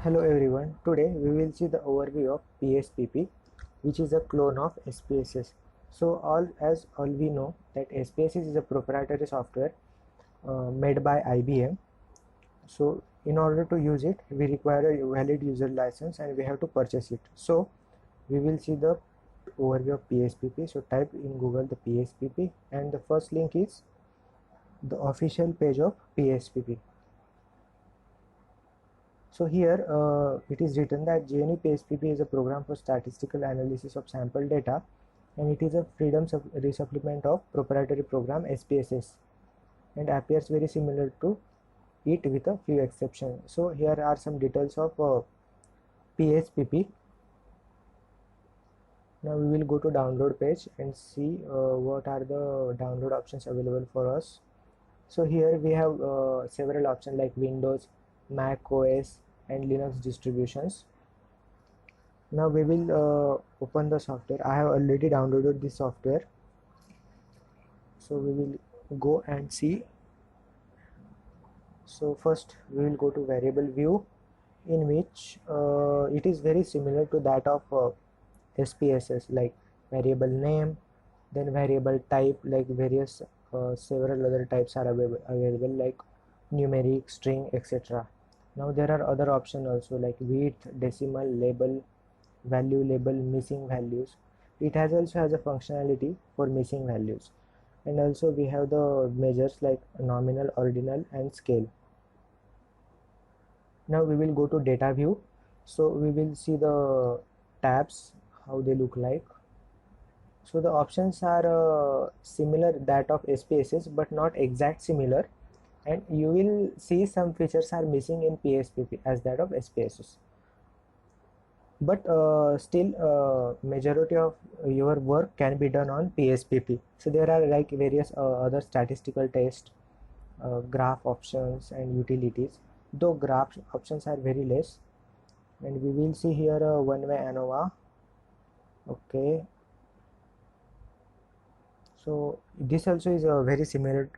Hello everyone, today we will see the overview of PSPP, which is a clone of SPSS. So all we know that SPSS is a proprietary software made by IBM. So in order to use it, we require a valid user license and we have to purchase it. So we will see the overview of PSPP. So type in Google the PSPP and the first link is the official page of PSPP. So here it is written that GNU PSPP is a program for statistical analysis of sample data, and it is a freedom resupplement of proprietary program SPSS and appears very similar to it with a few exceptions. So here are some details of PSPP. Now we will go to download page and see what are the download options available for us. So here we have several options like Windows, Mac OS and Linux distributions. Now we will open the software. I have already downloaded this software, so we will go and see. So first we will go to variable view, in which it is very similar to that of SPSS, like variable name, then variable type, like various several other types are available like numeric, string, etc. Now there are other options also like width, decimal, label, value label, missing values. It also has a functionality for missing values, and also we have the measures like nominal, ordinal and scale. Now we will go to data view. So we will see the tabs, how they look like. So the options are similar that of SPSS but not exact similar, and you will see some features are missing in PSPP as that of SPSS, but still majority of your work can be done on PSPP. So there are like various other statistical tests, graph options and utilities, though graph options are very less. And we will see here one-way ANOVA. Okay, so this also is very similar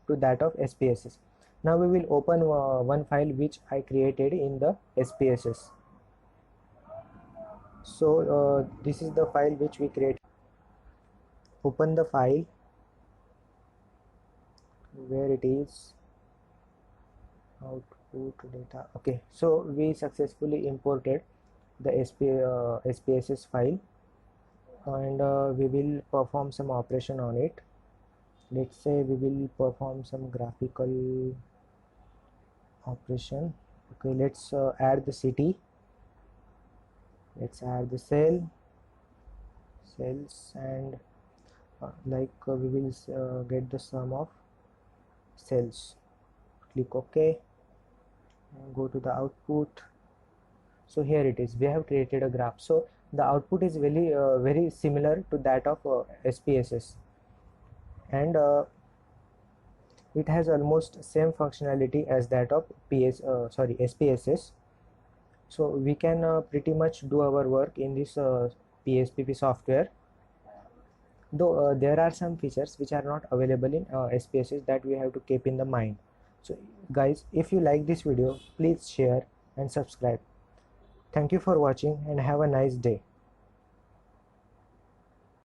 to that of SPSS. Now we will open one file which I created in the SPSS. So this is the file which we create. Open the file, where it is, output data. Okay, so we successfully imported the SPSS file, and we will perform some operation on it. Let's say we will perform some graphical operation. Okay, let's add the city, let's add the cells, and we will get the sum of cells. Click OK and go to the output. So here it is, we have created a graph. So the output is very similar to that of SPSS, and it has almost same functionality as that of SPSS. So we can pretty much do our work in this PSPP software, though there are some features which are not available in SPSS that we have to keep in the mind. So guys, if you like this video, please share and subscribe. Thank you for watching and have a nice day.